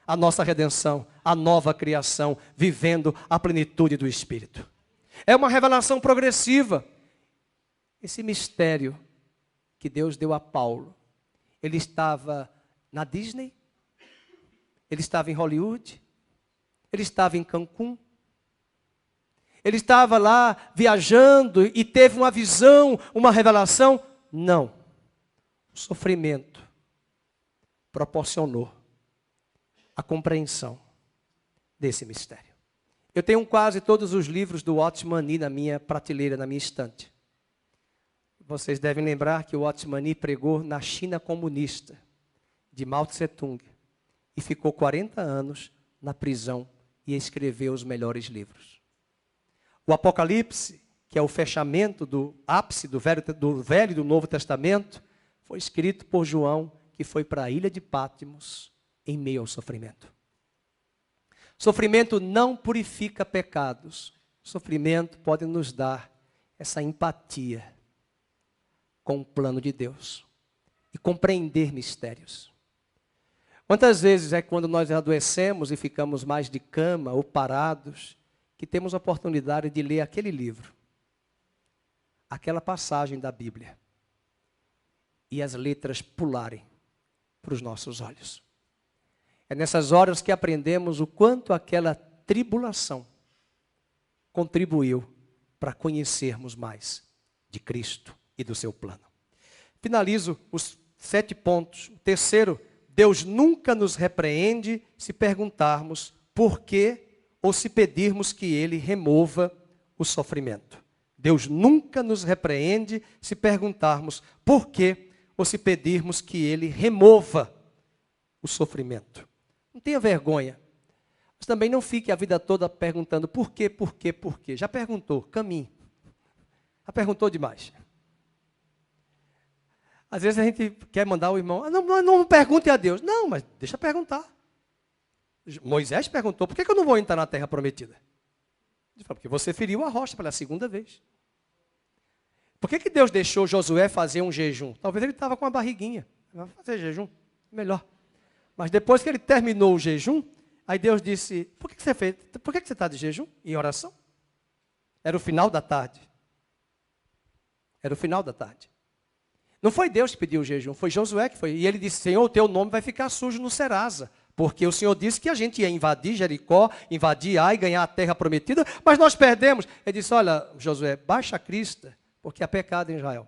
A nossa redenção, a nova criação, vivendo a plenitude do Espírito. É uma revelação progressiva. Esse mistério que Deus deu a Paulo, ele estava na Disney, ele estava em Hollywood, ele estava em Cancún, ele estava lá viajando e teve uma visão, uma revelação? Não. O sofrimento proporcionou a compreensão desse mistério. Eu tenho quase todos os livros do Watchman Nee na minha prateleira, na minha estante. Vocês devem lembrar que o Watchman Nee pregou na China comunista, de Mao Tse-tung, e ficou 40 anos na prisão e escreveu os melhores livros. O Apocalipse, que é o fechamento do ápice do Velho e do Novo Testamento, foi escrito por João, que foi para a ilha de Patmos, em meio ao sofrimento. Sofrimento não purifica pecados. Sofrimento pode nos dar essa empatia com o plano de Deus e compreender mistérios. Quantas vezes é quando nós adoecemos e ficamos mais de cama ou parados, que temos a oportunidade de ler aquele livro, aquela passagem da Bíblia, e as letras pularem para os nossos olhos. É nessas horas que aprendemos o quanto aquela tribulação contribuiu para conhecermos mais de Cristo e do seu plano. Finalizo os 7 pontos. O terceiro, Deus nunca nos repreende se perguntarmos por quê ou se pedirmos que Ele remova o sofrimento. Deus nunca nos repreende se perguntarmos por quê ou se pedirmos que Ele remova o sofrimento. Não tenha vergonha. Mas também não fique a vida toda perguntando por quê, por quê, por quê. Já perguntou, caminhe. Já perguntou demais. Às vezes a gente quer mandar o irmão, não pergunte a Deus. Não, mas deixa perguntar. Moisés perguntou, por que eu não vou entrar na terra prometida? Ele falou, porque você feriu a rocha pela segunda vez. Por que Deus deixou Josué fazer um jejum? Talvez ele estava com uma barriguinha. Vai fazer jejum, melhor. Mas depois que ele terminou o jejum, aí Deus disse, por que você fez? Por que você está de jejum? Em oração? Era o final da tarde. Era o final da tarde. Não foi Deus que pediu o jejum, foi Josué que foi. E ele disse, Senhor, o teu nome vai ficar sujo no Serasa. Porque o Senhor disse que a gente ia invadir Jericó, invadir Ai, ganhar a terra prometida, mas nós perdemos. Ele disse, olha, Josué, baixa a crista, porque há pecado em Israel.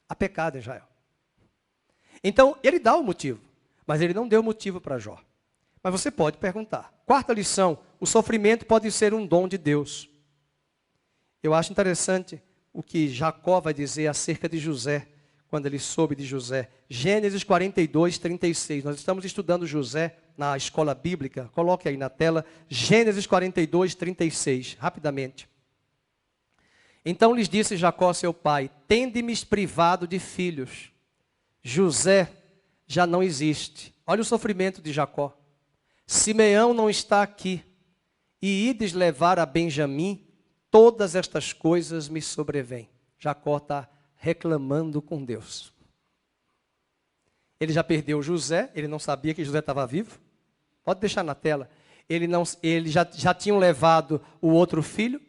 Há pecado em Israel. Então, ele dá o motivo, mas ele não deu motivo para Jó. Mas você pode perguntar. 4ª lição, o sofrimento pode ser um dom de Deus. Eu acho interessante o que Jacó vai dizer acerca de José, quando ele soube de José. Gênesis 42, 36. Nós estamos estudando José na escola bíblica. Coloque aí na tela, Gênesis 42, 36, rapidamente. Então lhes disse Jacó, seu pai, tende-me privado de filhos. José já não existe. Olha o sofrimento de Jacó. Simeão não está aqui. E ides levar a Benjamim, todas estas coisas me sobrevêm. Jacó está reclamando com Deus. Ele já perdeu José, ele não sabia que José estava vivo. Pode deixar na tela. Ele já tinham levado o outro filho,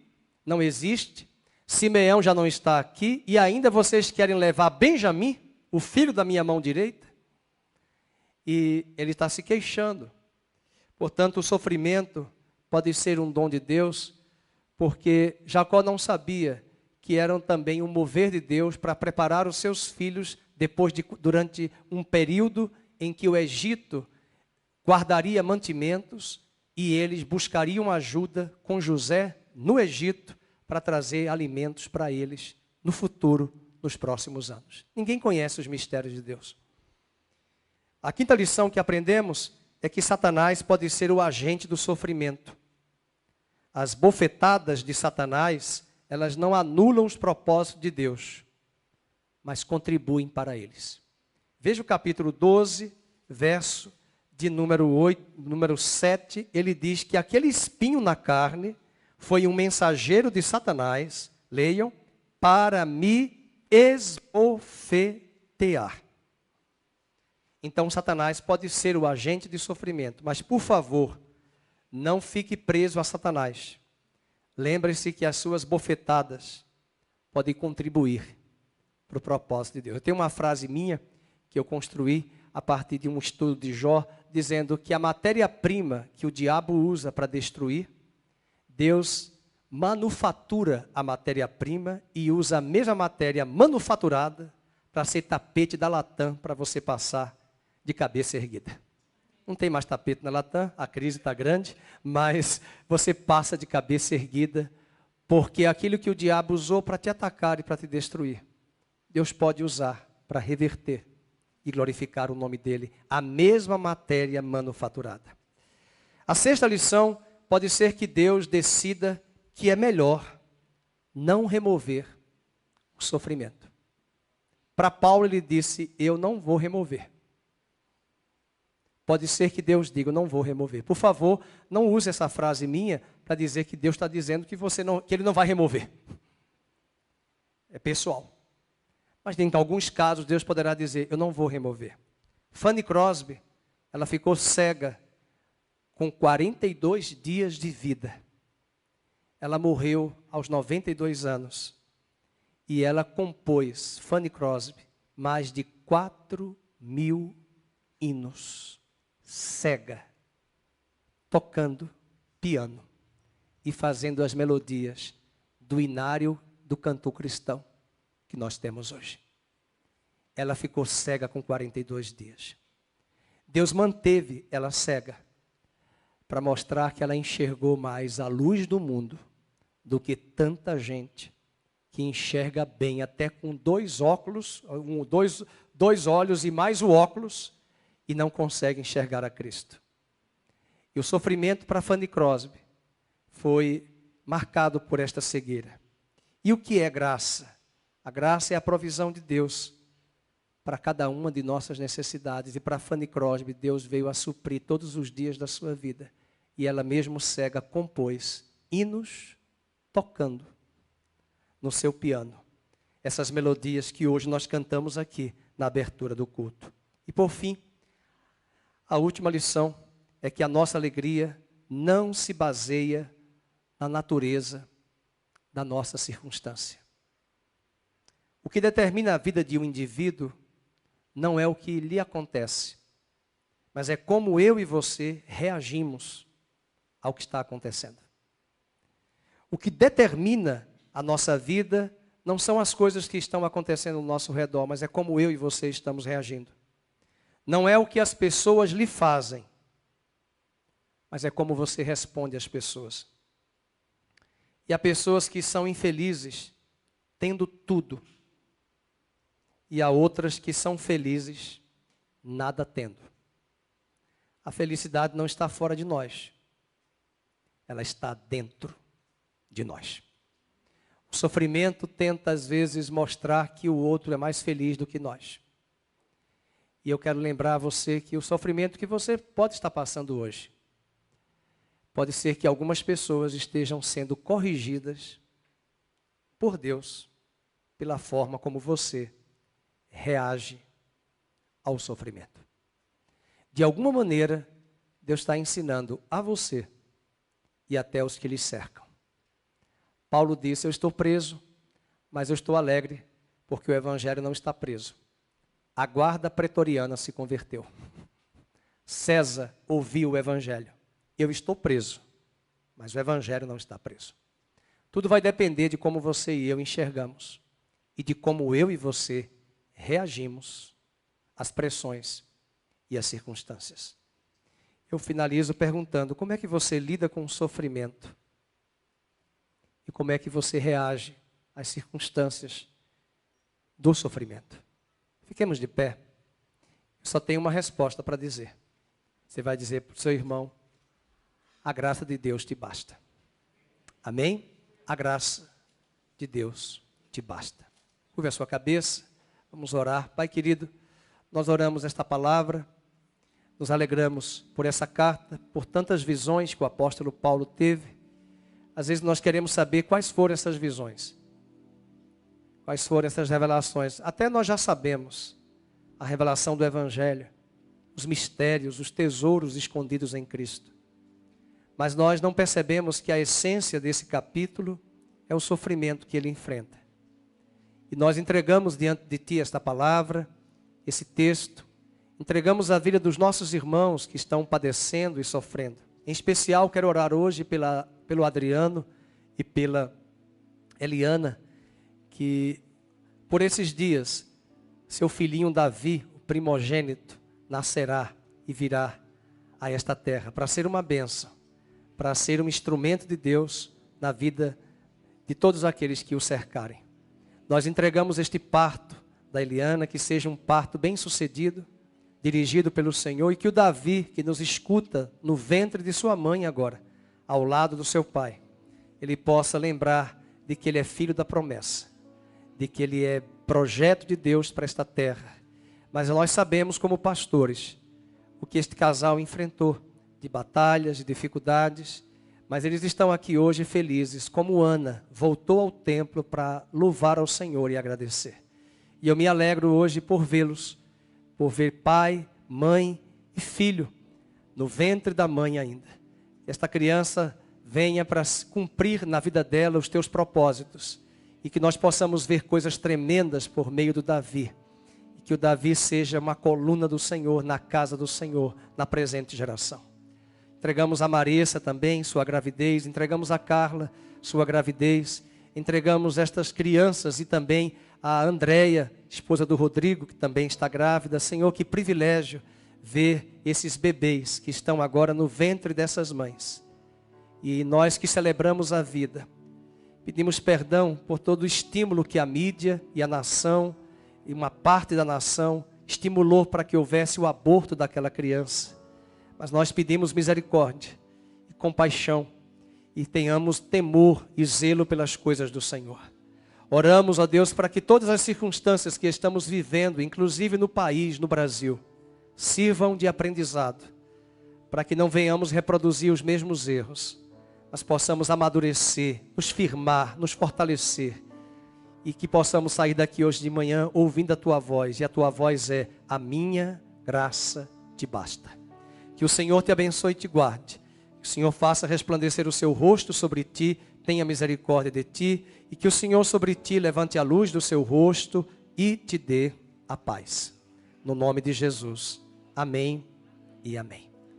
não existe. Simeão já não está aqui. E ainda vocês querem levar Benjamim, o filho da minha mão direita? E ele está se queixando. Portanto, o sofrimento pode ser um dom de Deus, porque Jacó não sabia que eram também um mover de Deus para preparar os seus filhos durante um período em que o Egito guardaria mantimentos e eles buscariam ajuda com José no Egito para trazer alimentos para eles no futuro, nos próximos anos. Ninguém conhece os mistérios de Deus. A quinta lição que aprendemos é que Satanás pode ser o agente do sofrimento. As bofetadas de Satanás, elas não anulam os propósitos de Deus, mas contribuem para eles. Veja o capítulo 12, verso de número 7, ele diz que aquele espinho na carne foi um mensageiro de Satanás, leiam, para me esbofetear. Então, Satanás pode ser o agente de sofrimento, mas, por favor, não fique preso a Satanás. Lembre-se que as suas bofetadas podem contribuir para o propósito de Deus. Eu tenho uma frase minha que eu construí a partir de um estudo de Jó, dizendo que a matéria-prima que o diabo usa para destruir, Deus manufatura a matéria-prima e usa a mesma matéria manufaturada para ser tapete da Latam para você passar de cabeça erguida. Não tem mais tapete na Latam, a crise está grande, mas você passa de cabeça erguida, porque aquilo que o diabo usou para te atacar e para te destruir, Deus pode usar para reverter e glorificar o nome dele, a mesma matéria manufaturada. A sexta lição pode ser que Deus decida que é melhor não remover o sofrimento. Para Paulo ele disse, eu não vou remover. Pode ser que Deus diga, eu não vou remover. Por favor, não use essa frase minha para dizer que Deus está dizendo que ele não vai remover. É pessoal. Mas em alguns casos Deus poderá dizer, eu não vou remover. Fanny Crosby, ela ficou cega com 42 dias de vida. Ela morreu aos 92 anos. E ela compôs, Fanny Crosby, mais de 4.000 hinos. Cega. Tocando piano. E fazendo as melodias do inário do cantor cristão que nós temos hoje. Ela ficou cega com 42 dias. Deus manteve ela cega para mostrar que ela enxergou mais a luz do mundo do que tanta gente que enxerga bem até com dois olhos e mais o óculos e não consegue enxergar a Cristo. E o sofrimento para Fanny Crosby foi marcado por esta cegueira. E o que é graça? A graça é a provisão de Deus para cada uma de nossas necessidades. E para Fanny Crosby, Deus veio a suprir todos os dias da sua vida. E ela mesmo cega compôs hinos tocando no seu piano. Essas melodias que hoje nós cantamos aqui na abertura do culto. E por fim, a última lição é que a nossa alegria não se baseia na natureza da nossa circunstância. O que determina a vida de um indivíduo não é o que lhe acontece, mas é como eu e você reagimos ao que está acontecendo. O que determina a nossa vida não são as coisas que estão acontecendo ao nosso redor, mas é como eu e você estamos reagindo. Não é o que as pessoas lhe fazem, mas é como você responde às pessoas. E há pessoas que são infelizes, tendo tudo. E há outras que são felizes, nada tendo. A felicidade não está fora de nós. Ela está dentro de nós. O sofrimento tenta, às vezes, mostrar que o outro é mais feliz do que nós. E eu quero lembrar a você que o sofrimento que você pode estar passando hoje, pode ser que algumas pessoas estejam sendo corrigidas por Deus, pela forma como você reage ao sofrimento. De alguma maneira, Deus está ensinando a você e até os que lhe cercam. Paulo disse, eu estou preso, mas eu estou alegre, porque o evangelho não está preso. A guarda pretoriana se converteu. César ouviu o evangelho. Eu estou preso, mas o evangelho não está preso. Tudo vai depender de como você e eu enxergamos e de como eu e você reagimos às pressões e às circunstâncias. Eu finalizo perguntando, como é que você lida com o sofrimento? E como é que você reage às circunstâncias do sofrimento? Fiquemos de pé. Eu só tenho uma resposta para dizer. Você vai dizer para o seu irmão, a graça de Deus te basta. Amém? A graça de Deus te basta. Curve a sua cabeça, vamos orar. Pai querido, nós oramos esta palavra, nos alegramos por essa carta, por tantas visões que o apóstolo Paulo teve. Às vezes nós queremos saber quais foram essas visões, quais foram essas revelações. Até nós já sabemos a revelação do Evangelho, os mistérios, os tesouros escondidos em Cristo. Mas nós não percebemos que a essência desse capítulo é o sofrimento que ele enfrenta. E nós entregamos diante de Ti esta palavra, esse texto, entregamos a vida dos nossos irmãos que estão padecendo e sofrendo. Em especial, quero orar hoje pelo Adriano e pela Eliana, que por esses dias, seu filhinho Davi, o primogênito, nascerá e virá a esta terra para ser uma bênção, para ser um instrumento de Deus na vida de todos aqueles que o cercarem. Nós entregamos este parto da Eliana, que seja um parto bem sucedido, dirigido pelo Senhor, e que o Davi, que nos escuta no ventre de sua mãe agora, ao lado do seu pai, ele possa lembrar de que ele é filho da promessa, de que ele é projeto de Deus para esta terra. Mas nós sabemos como pastores o que este casal enfrentou de batalhas, de dificuldades, mas eles estão aqui hoje felizes, como Ana voltou ao templo para louvar ao Senhor e agradecer. E eu me alegro hoje por vê-los, por ver pai, mãe e filho no ventre da mãe ainda. Esta criança venha para cumprir na vida dela os teus propósitos e que nós possamos ver coisas tremendas por meio do Davi. E que o Davi seja uma coluna do Senhor, na casa do Senhor, na presente geração. Entregamos a Marissa também, sua gravidez, entregamos a Carla, sua gravidez, entregamos estas crianças e também a Andréia, esposa do Rodrigo, que também está grávida. Senhor, que privilégio ver esses bebês que estão agora no ventre dessas mães. E nós que celebramos a vida, pedimos perdão por todo o estímulo que a mídia e a nação, e uma parte da nação, estimulou para que houvesse o aborto daquela criança. Mas nós pedimos misericórdia e compaixão e tenhamos temor e zelo pelas coisas do Senhor. Oramos, ó Deus, para que todas as circunstâncias que estamos vivendo, inclusive no país, no Brasil, sirvam de aprendizado, para que não venhamos reproduzir os mesmos erros, mas possamos amadurecer, nos firmar, nos fortalecer, e que possamos sair daqui hoje de manhã ouvindo a Tua voz, e a Tua voz é: a minha graça te basta. Que o Senhor te abençoe e te guarde. Que o Senhor faça resplandecer o seu rosto sobre ti, tenha misericórdia de ti, e que o Senhor sobre ti levante a luz do seu rosto e te dê a paz. No nome de Jesus. Amém e amém.